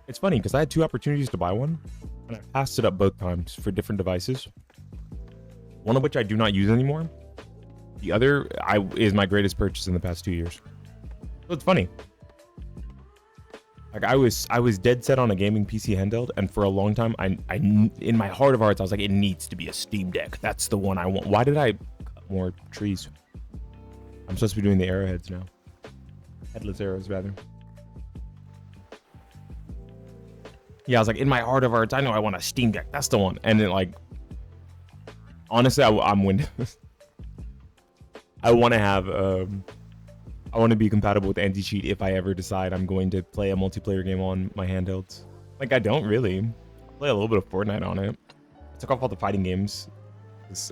It's funny because I had two opportunities to buy one, and I passed it up both times for different devices. One of which I do not use anymore. The other is my greatest purchase in the past 2 years. So it's funny. Like I was dead set on a gaming PC handheld, and for a long time, I in my heart of hearts, I was like, it needs to be a Steam Deck. That's the one I want. Why did I cut more trees? I'm supposed to be doing the arrowheads now. Headless arrows, rather. Yeah, I was like, in my heart of hearts, I know I want a Steam Deck. That's the one. And then, like, honestly, I'm Windows. I want to have, I want to be compatible with anti-cheat if I ever decide I'm going to play a multiplayer game on my handhelds. Like, I don't really. I play a little bit of Fortnite on it. I took off all the fighting games,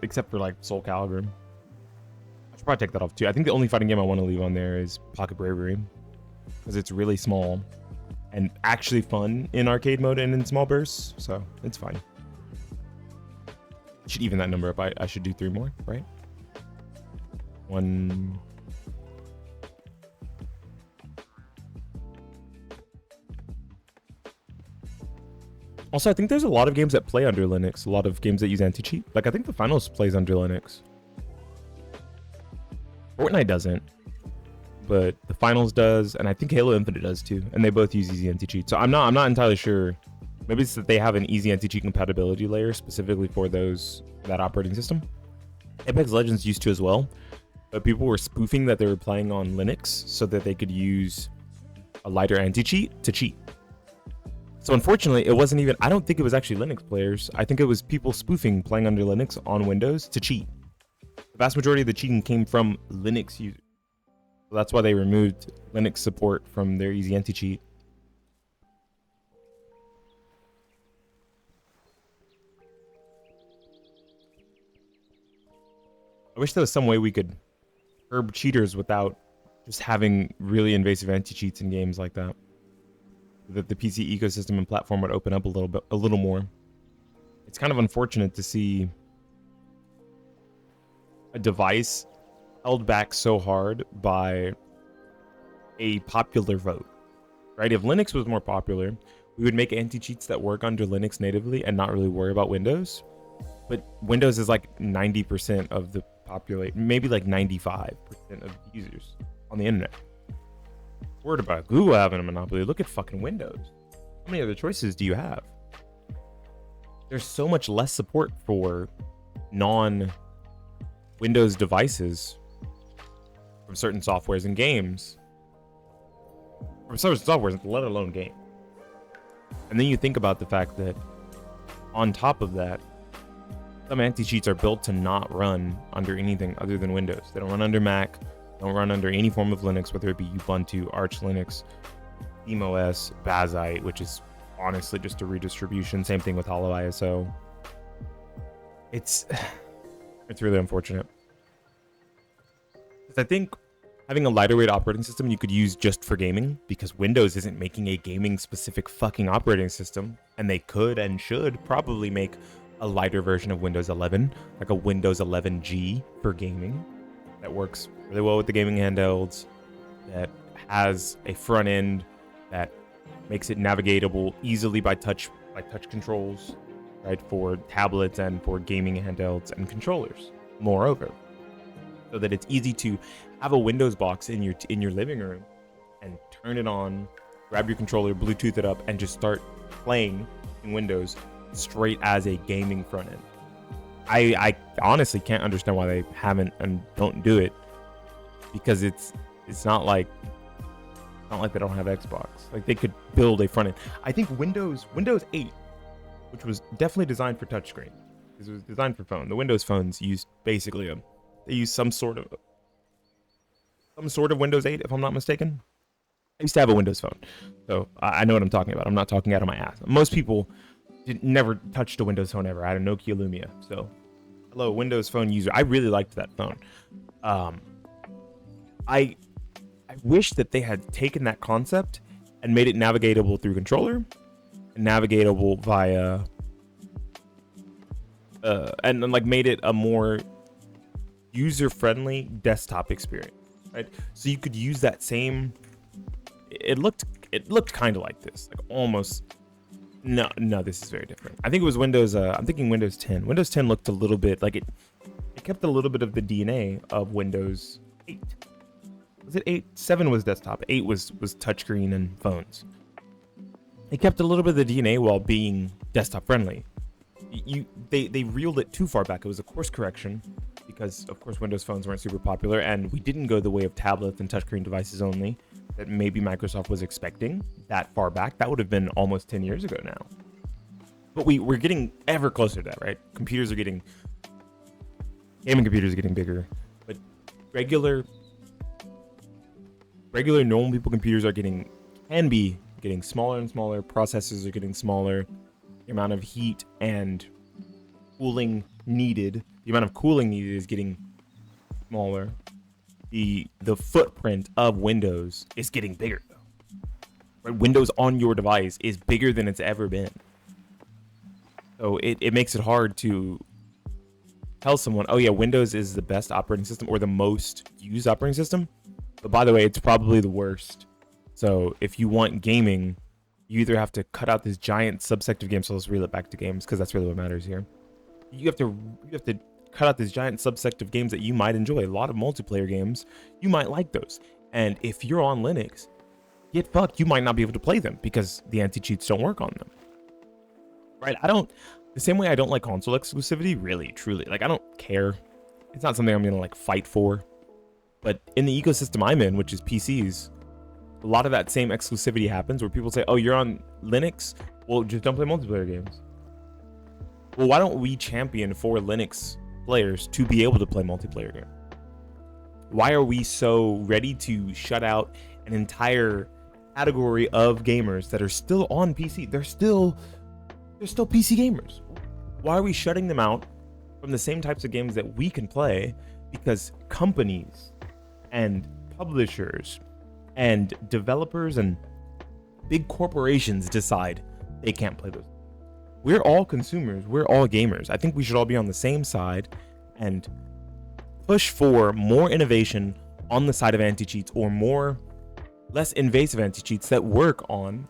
except for, like, Soul Calibur. I should probably take that off, too. I think the only fighting game I want to leave on there is Pocket Bravery, because it's really small and actually fun in arcade mode and in small bursts, so it's fine. I should even that number up. I should do 3 more, right? 1. Also, I think there's a lot of games that play under Linux, a lot of games that use anti-cheat. Like, I think the Finals plays under Linux. Fortnite doesn't, but the Finals does, and I think Halo Infinite does too, and they both use easy anti-cheat. So I'm not entirely sure. Maybe it's that they have an easy anti-cheat compatibility layer specifically for that operating system. Apex Legends used to as well, but people were spoofing that they were playing on Linux so that they could use a lighter anti-cheat to cheat. So unfortunately, it wasn't even, I don't think it was actually Linux players. I think it was people spoofing playing under Linux on Windows to cheat. The vast majority of the cheating came from Linux users. So that's why they removed Linux support from their easy anti-cheat. I wish there was some way we could curb cheaters without just having really invasive anti-cheats in games like that. That the PC ecosystem and platform would open up a little more. It's kind of unfortunate to see a device held back so hard by a popular vote, right? If Linux was more popular, we would make anti-cheats that work under Linux natively and not really worry about Windows. But Windows is like 90% of the population, maybe like 95% of users on the internet. Word about Google having a monopoly. Look at fucking Windows. How many other choices do you have? There's so much less support for non-Windows devices from certain softwares and games. From certain softwares, let alone game. And then you think about the fact that on top of that, some anti-cheats are built to not run under anything other than Windows. They don't run under Mac, don't run under any form of Linux, whether it be Ubuntu, Arch Linux, SteamOS, Bazzite, which is honestly just a redistribution. Same thing with HoloISO. It's really unfortunate. I think having a lighter weight operating system you could use just for gaming, because Windows isn't making a gaming specific fucking operating system, and they could and should probably make a lighter version of Windows 11, like a Windows 11G for gaming that works really well with the gaming handhelds, that has a front end that makes it navigatable easily by touch controls, right, for tablets and for gaming handhelds and controllers. Moreover, so that it's easy to have a Windows box in your living room and turn it on, grab your controller, Bluetooth it up, and just start playing in Windows straight as a gaming front end. I honestly can't understand why they haven't and don't do it, because it's not like they don't have Xbox. Like, they could build a front end. I think Windows 8, which was definitely designed for touchscreen, because it was designed for phone. The Windows phones used basically they use some sort of Windows 8, if I'm not mistaken. I used to have a Windows phone, so I know what I'm talking about. I'm not talking out of my ass. Most people never touched a Windows phone ever. I had a Nokia Lumia, so hello, Windows phone user. I really liked that phone. I wish that they had taken that concept and made it navigatable through controller, and navigatable via, and like made it a more user-friendly desktop experience, right? So you could use that same. It looked it looked kind of like this, like almost. No, this is very different. I think it was Windows. I'm thinking Windows 10. Windows 10 looked a little bit like it kept a little bit of the DNA of Windows 8. Was it 8? 7 was desktop. 8 was touchscreen and phones. It kept a little bit of the DNA while being desktop friendly. They reeled it too far back. It was a course correction because, of course, Windows phones weren't super popular, and we didn't go the way of tablets and touchscreen devices only that maybe Microsoft was expecting that far back. That would have been almost 10 years ago now. But we're getting ever closer to that, right? Gaming computers are getting bigger, but regular normal people computers can be getting smaller and smaller. Processors are getting smaller. The amount of heat and cooling needed, is getting smaller. The footprint of Windows is getting bigger, though. Right? Windows on your device is bigger than it's ever been. So it makes it hard to tell someone, oh yeah, Windows is the best operating system or the most used operating system. But by the way, it's probably the worst. So if you want gaming, you either have to cut out this giant subsect of games. So let's reel it back to games because that's really what matters here. You have to cut out this giant subsect of games that you might enjoy. A lot of multiplayer games, you might like those. And if you're on Linux, get fucked. You might not be able to play them because the anti-cheats don't work on them. Right? The same way I don't like console exclusivity, really, truly. Like, I don't care. It's not something I'm going to like fight for. But in the ecosystem I'm in, which is PCs, a lot of that same exclusivity happens where people say, oh, you're on Linux? Well, just don't play multiplayer games. Well, why don't we champion for Linux players to be able to play multiplayer games? Why are we so ready to shut out an entire category of gamers that are still on PC? They're still PC gamers. Why are we shutting them out from the same types of games that we can play because companies and publishers and developers and big corporations decide they can't play those? We're all consumers. We're all gamers. I think we should all be on the same side and push for more innovation on the side of anti-cheats or less invasive anti-cheats that work on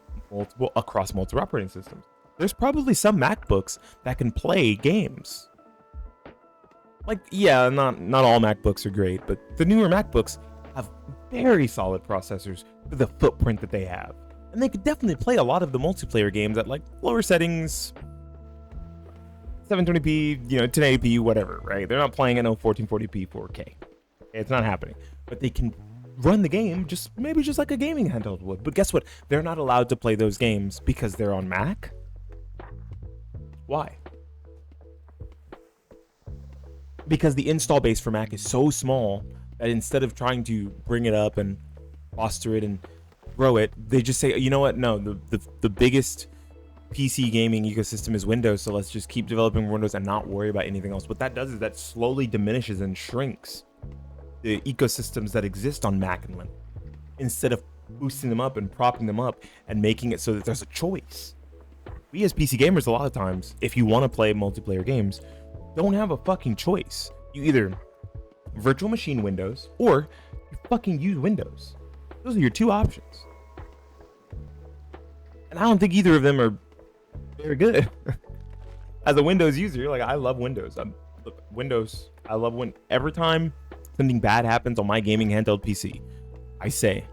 across multiple operating systems. There's probably some MacBooks that can play games. Like, yeah, not all MacBooks are great, but the newer MacBooks have very solid processors for the footprint that they have. And they could definitely play a lot of the multiplayer games at like lower settings, 720p, 1080p, whatever, right? They're not playing at no 1440p 4K. It's not happening. But they can run the game just like a gaming handheld would. But guess what? They're not allowed to play those games because they're on Mac. Why? Because the install base for Mac is so small that instead of trying to bring it up and foster it and grow it, they just say, you know what? No, the biggest PC gaming ecosystem is Windows, so let's just keep developing Windows and not worry about anything else. What that does is that slowly diminishes and shrinks the ecosystems that exist on Mac and Linux, instead of boosting them up and propping them up and making it so that there's a choice. We as PC gamers, a lot of times, if you want to play multiplayer games, don't have a fucking choice. You either virtual machine Windows or you fucking use Windows. Those are your two options. And I don't think either of them are very good. As a Windows user, like, I love Windows. I love when every time something bad happens on my gaming handheld PC, I say,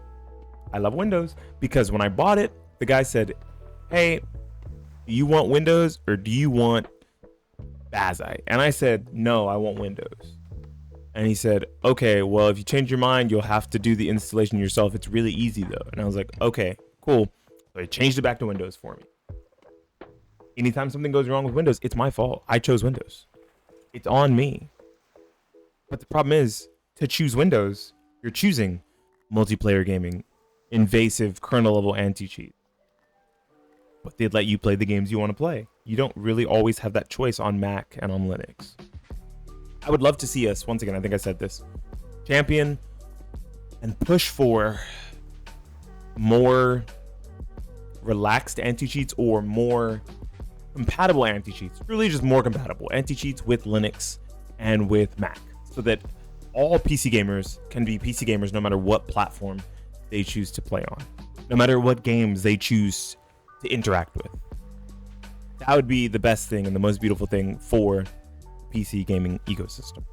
I love Windows, because when I bought it, the guy said, hey, do you want Windows or do you want Bazzai? And I said, no, I want Windows. And he said, okay, well, if you change your mind, you'll have to do the installation yourself. It's really easy though. And I was like, okay, cool. So he changed it back to Windows for me. Anytime something goes wrong with Windows, it's my fault. I chose Windows. It's on me. But the problem is, to choose Windows, you're choosing multiplayer gaming, invasive kernel level anti-cheat. But they'd let you play the games you want to play. You don't really always have that choice on Mac and on Linux. I would love to see us, once again, I think I said this, champion and push for more relaxed anti-cheats or more compatible anti-cheats. Really just more compatible anti-cheats with Linux and with Mac, so that all PC gamers can be PC gamers no matter what platform they choose to play on. no matter what games they choose to interact with. That would be the best thing and the most beautiful thing for PC gaming ecosystem.